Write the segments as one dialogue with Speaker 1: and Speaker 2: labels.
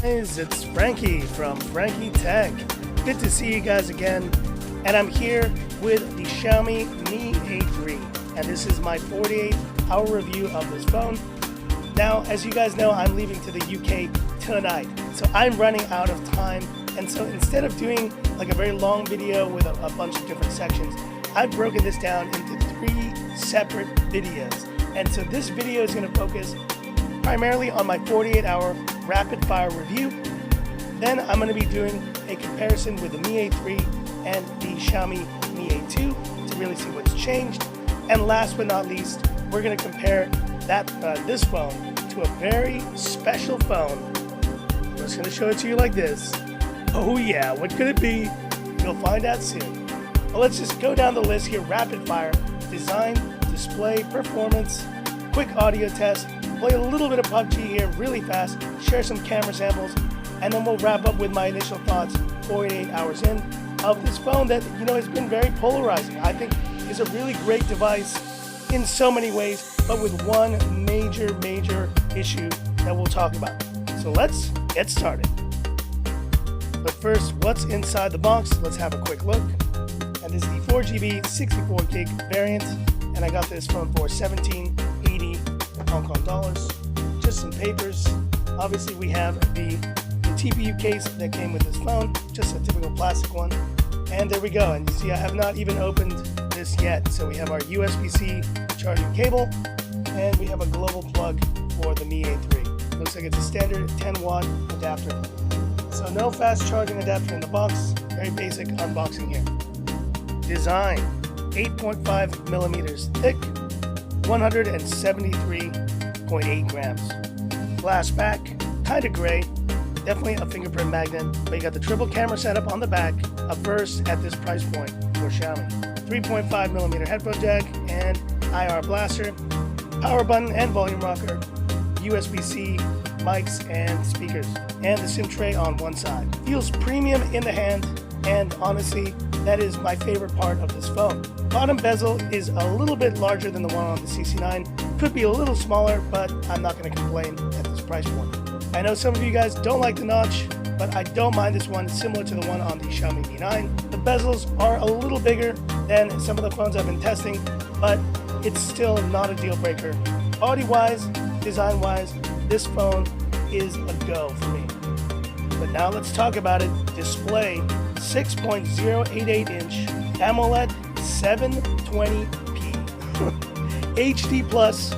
Speaker 1: Guys, it's Frankie from Frankie Tech. Good to see you guys again. And I'm here with the Xiaomi Mi A3. And this is my 48-hour review of this phone. Now, as you guys know, I'm leaving to the UK tonight. So I'm running out of time. And so instead of doing like a very long video with a bunch of different sections, I've broken this down into 3 separate videos. And so this video is going to focus primarily on my 48-hour rapid fire review. Then I'm going to be doing a comparison with the Mi A3 and the Xiaomi Mi A2 to really see what's changed. And last but not least, we're going to compare this phone to a very special phone. I'm just going to show it to you like this. Oh yeah, what could it be? You'll find out soon. Well, let's just go down the list here. Rapid fire: design, display, performance, quick audio test, play a little bit of PUBG here really fast, share some camera samples, and then we'll wrap up with my initial thoughts 48 hours in of this phone that, you know, has been very polarizing. I think is a really great device in so many ways, but with one major issue that we'll talk about. So let's get started. But first, what's inside the box? Let's have a quick look. And this is the 4GB 64GB variant, and I got this phone for 1780 Hong Kong dollars. Just some papers. Obviously we have the TPU case that came with this phone, just a typical plastic one. And there we go. And you see I have not even opened this yet. So we have our USB-C charging cable, and we have a global plug for the Mi A3. Looks like it's a standard 10-watt adapter. So no fast charging adapter in the box. Very basic unboxing here. Design: 8.5 millimeters thick, 173.8 grams. Glass back, kind of gray, definitely a fingerprint magnet, but you got the triple camera setup on the back, a first at this price point for Xiaomi. 3.5 millimeter headphone jack and IR blaster, power button and volume rocker, USB-C mics and speakers, and the SIM tray on one side. Feels premium in the hand, and honestly, that is my favorite part of this phone. Bottom bezel is a little bit larger than the one on the CC9. Could be a little smaller, but I'm not going to complain at this price point. I know some of you guys don't like the notch, but I don't mind this one, similar to the one on the Xiaomi Mi 9. The bezels are a little bigger than some of the phones I've been testing, but it's still not a deal breaker. Body-wise, design-wise, this phone is a go for me. But now let's talk about it. Display: 6.088 inch AMOLED 720p HD plus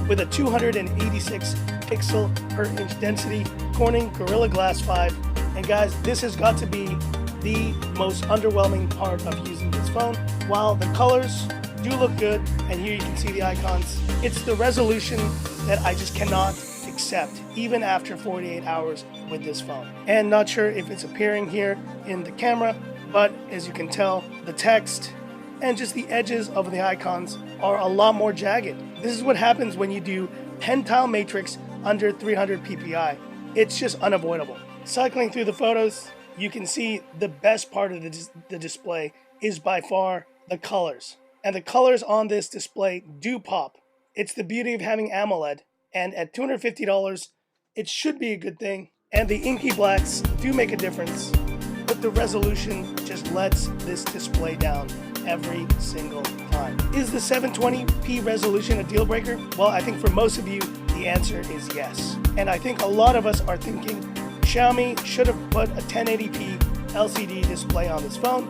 Speaker 1: with a 286 pixel per inch density, Corning Gorilla Glass 5. And guys, this has got to be the most underwhelming part of using this phone. While the colors do look good, and here you can see the icons, it's the resolution that I just cannot accept even after 48 hours with this phone. And not sure if it's appearing here in the camera, but as you can tell, the text and just the edges of the icons are a lot more jagged. This is what happens when you do pen tile matrix under 300 ppi. It's just unavoidable. Cycling through the photos, you can see the best part of the display is by far the colors. And the colors on this display do pop. It's the beauty of having AMOLED, and at $250, it should be a good thing. And the inky blacks do make a difference, but the resolution just lets this display down every single time. Is the 720p resolution a deal breaker? Well, I think for most of you, the answer is yes. And I think a lot of us are thinking Xiaomi should have put a 1080p LCD display on this phone.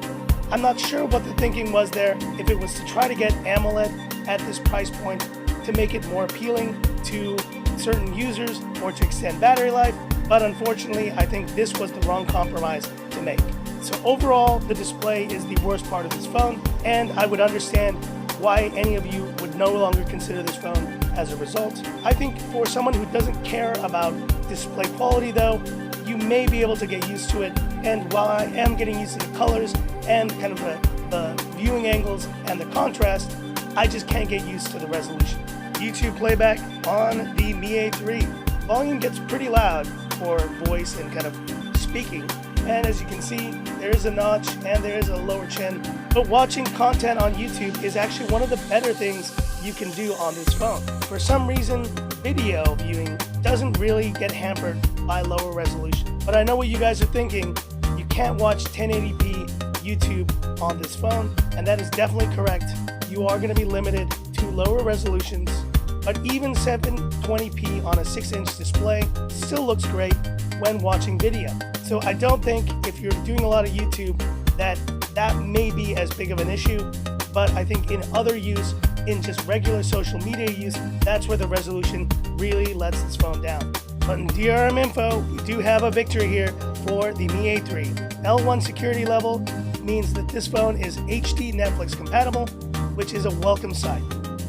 Speaker 1: I'm not sure what the thinking was there, if it was to try to get AMOLED at this price point to make it more appealing to certain users or to extend battery life, but unfortunately I think this was the wrong compromise to make. So overall, the display is the worst part of this phone, and I would understand why any of you would no longer consider this phone as a result. I think for someone who doesn't care about display quality though, you may be able to get used to it, and while I am getting used to the colors and kind of the viewing angles and the contrast, I just can't get used to the resolution. YouTube playback on the Mi A3. Volume gets pretty loud for voice and kind of speaking. And as you can see, there is a notch and there is a lower chin. But watching content on YouTube is actually one of the better things you can do on this phone. For some reason, video viewing doesn't really get hampered by lower resolution. But I know what you guys are thinking. You can't watch 1080p YouTube on this phone, and that is definitely correct. You are going to be limited to lower resolutions, but even 720p on a 6-inch display still looks great when watching video. So I don't think if you're doing a lot of YouTube that may be as big of an issue, but I think in other use, in just regular social media use, that's where the resolution really lets this phone down. But in DRM info, we do have a victory here for the Mi A3. L1 security level means that this phone is HD Netflix compatible, which is a welcome sight.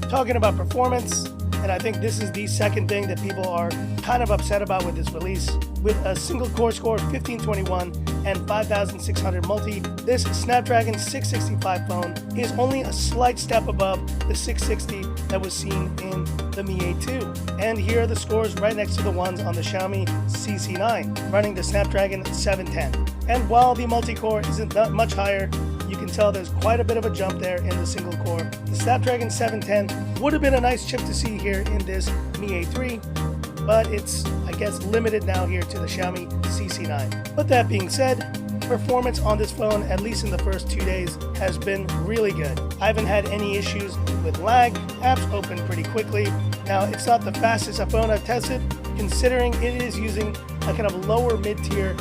Speaker 1: Talking about performance, and I think this is the second thing that people are kind of upset about with this release. With a single core score of 1521 and 5600 multi, this Snapdragon 665 phone is only a slight step above the 660 that was seen in the Mi A2. And here are the scores right next to the ones on the Xiaomi CC9, running the Snapdragon 710. And while the multi-core isn't that much higher, you can tell there's quite a bit of a jump there in the single core. The Snapdragon 710 would have been a nice chip to see here in this Mi A3, but it's, I guess, limited now here to the Xiaomi CC9. But that being said, performance on this phone, at least in the first 2 days, has been really good. I haven't had any issues with lag, apps open pretty quickly. Now, it's not the fastest phone I've tested, considering it is using a kind of lower mid-tier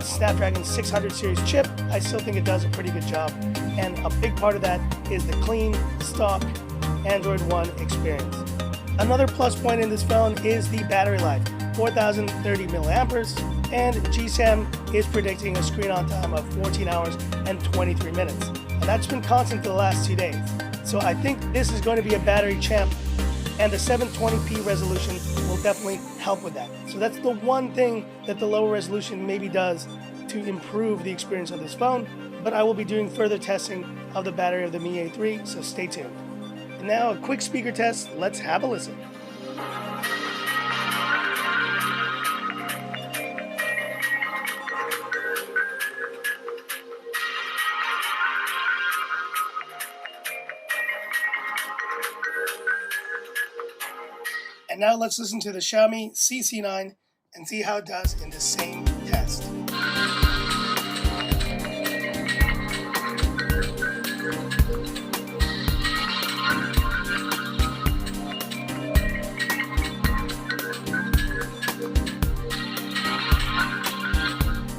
Speaker 1: Snapdragon 600 series chip. I still think it does a pretty good job, and a big part of that is the clean, stock Android One experience. Another plus point in this phone is the battery life, 4030 milliamperes, and GSM is predicting a screen on time of 14 hours and 23 minutes. And that's been constant for the last 2 days. So I think this is going to be a battery champ, and the 720p resolution will definitely help with that. So that's the one thing that the lower resolution maybe does to improve the experience of this phone, but I will be doing further testing of the battery of the Mi A3, so stay tuned. And now a quick speaker test, let's have a listen. And now let's listen to the Xiaomi CC9 and see how it does in the same test.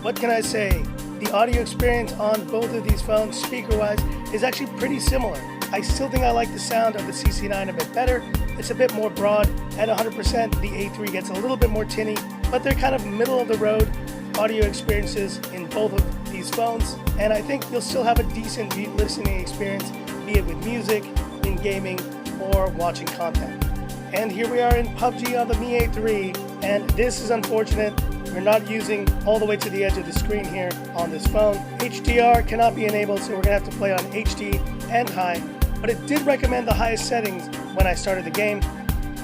Speaker 1: What can I say? The audio experience on both of these phones, speaker-wise, is actually pretty similar. I still think I like the sound of the CC9 a bit better. It's a bit more broad. At 100%, the A3 gets a little bit more tinny, but they're kind of middle-of-the-road audio experiences in both of these phones. And I think you'll still have a decent listening experience, be it with music, in gaming, or watching content. And here we are in PUBG on the Mi A3, and this is unfortunate. We're not using all the way to the edge of the screen here on this phone. HDR cannot be enabled, so we're going to have to play on HD and high, but it did recommend the highest settings when I started the game.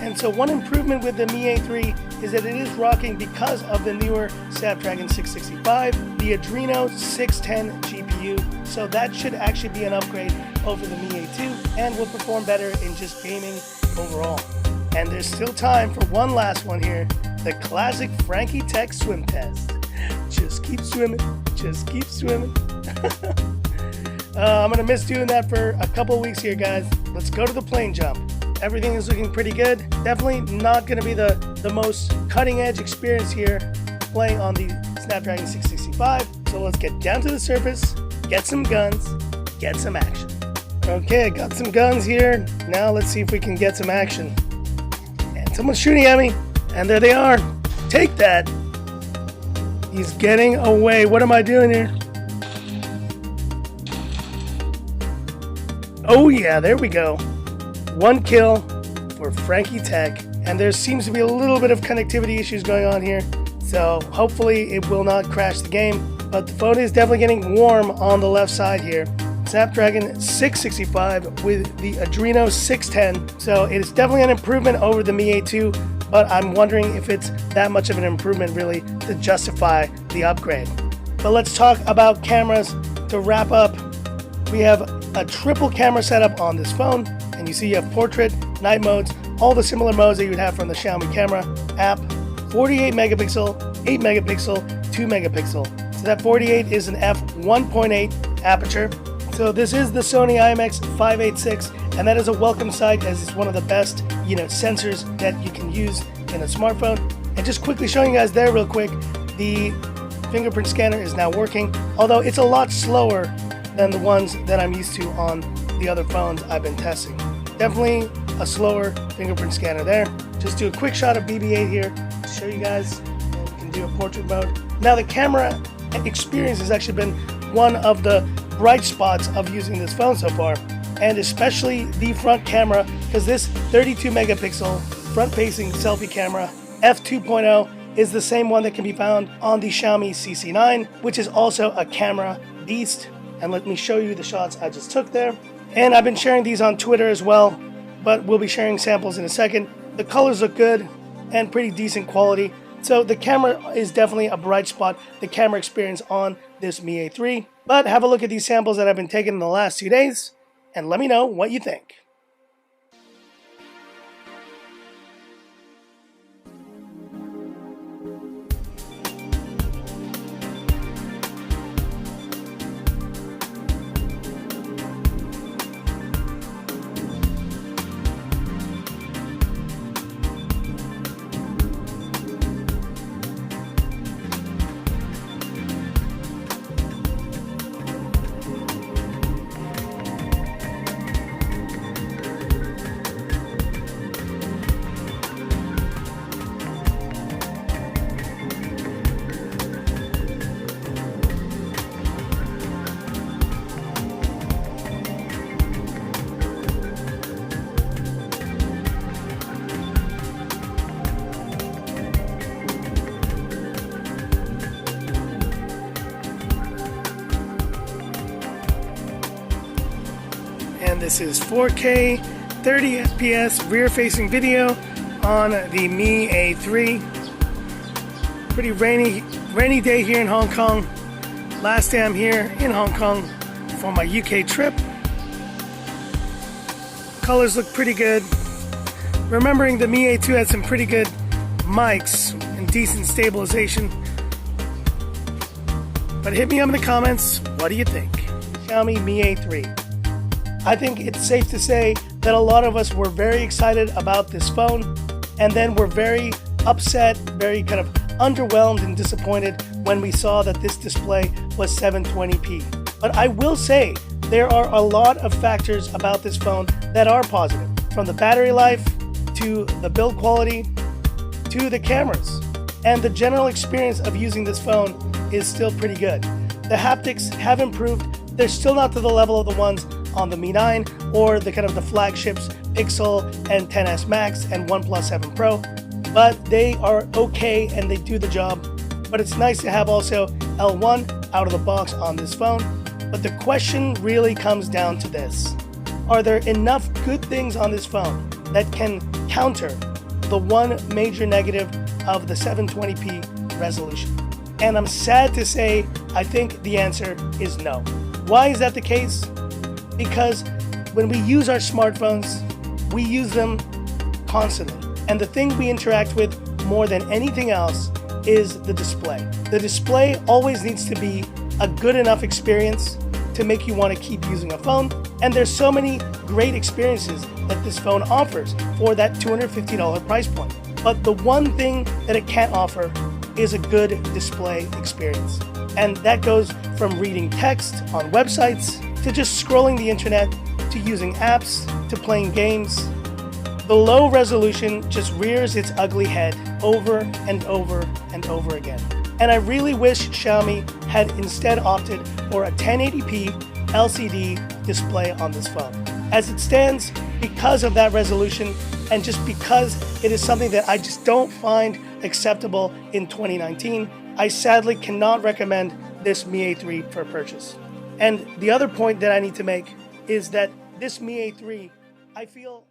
Speaker 1: And so one improvement with the Mi A3 is that it is rocking, because of the newer Snapdragon 665, the Adreno 610 GPU. So that should actually be an upgrade over the Mi A2 and will perform better in just gaming overall. And there's still time for one last one here, the classic Frankie Tech swim test. Just keep swimming, just keep swimming. I'm going to miss doing that for a couple weeks here, guys. Let's go to the plane jump. Everything is looking pretty good. Definitely not going to be the most cutting edge experience here playing on the Snapdragon 665. So let's get down to the surface, get some guns, get some action. Okay, I got some guns here. Now let's see if we can get some action. And someone's shooting at me. And there they are. Take that. He's getting away. What am I doing here? Oh yeah, there we go. One kill for Frankie Tech. And there seems to be a little bit of connectivity issues going on here. So hopefully it will not crash the game. But the phone is definitely getting warm on the left side here. Snapdragon 665 with the Adreno 610. So it is definitely an improvement over the Mi A2. But I'm wondering if it's that much of an improvement really to justify the upgrade. But let's talk about cameras to wrap up. We have a triple camera setup on this phone, and you see you have portrait, night modes, all the similar modes that you would have from the Xiaomi camera app. 48 megapixel 8 megapixel, 2 megapixel. So that 48 is an f1.8 aperture. So this is the Sony IMX586, and that is a welcome sight as it's one of the best, sensors that you can use in a smartphone. And just quickly showing you guys there real quick, the fingerprint scanner is now working, although it's a lot slower than the ones that I'm used to on the other phones I've been testing. Definitely a slower fingerprint scanner there. Just do a quick shot of BB-8 here to show you guys, and we can do a portrait mode. Now the camera experience has actually been one of the bright spots of using this phone so far, and especially the front camera, because this 32 megapixel front-facing selfie camera f2.0 is the same one that can be found on the Xiaomi CC9, which is also a camera beast. And let me show you the shots I just took there. And I've been sharing these on Twitter as well, but we'll be sharing samples in a second. The colors look good and pretty decent quality. So the camera is definitely a bright spot, the camera experience on this Mi A3. But have a look at these samples that I've been taking in the last 2 days and let me know what you think. And this is 4K 30 FPS rear-facing video on the Mi A3. Pretty rainy day here in Hong Kong. Last day I'm here in Hong Kong for my UK trip. Colors look pretty good. Remembering the Mi A2 had some pretty good mics and decent stabilization. But hit me up in the comments, what do you think? Xiaomi Mi A3. I think it's safe to say that a lot of us were very excited about this phone, and then were very upset, very kind of underwhelmed and disappointed when we saw that this display was 720p. But I will say there are a lot of factors about this phone that are positive, from the battery life to the build quality to the cameras, and the general experience of using this phone is still pretty good. The haptics have improved. They're still not to the level of the ones on the Mi 9 or the kind of the flagships Pixel and XS Max and OnePlus 7 Pro, but they are okay and they do the job. But it's nice to have also L1 out of the box on this phone. But the question really comes down to this: are there enough good things on this phone that can counter the one major negative of the 720p resolution? And I'm sad to say, I think the answer is no. Why is that the case? Because when we use our smartphones, we use them constantly. And the thing we interact with more than anything else is the display. The display always needs to be a good enough experience to make you want to keep using a phone. And there's so many great experiences that this phone offers for that $250 price point. But the one thing that it can't offer is a good display experience. And that goes from reading text on websites, to just scrolling the internet, to using apps, to playing games. The low resolution just rears its ugly head over and over and over again. And I really wish Xiaomi had instead opted for a 1080p LCD display on this phone. As it stands, because of that resolution, and just because it is something that I just don't find acceptable in 2019, I sadly cannot recommend this Mi A3 for purchase. And the other point that I need to make is that this Mi A3, I feel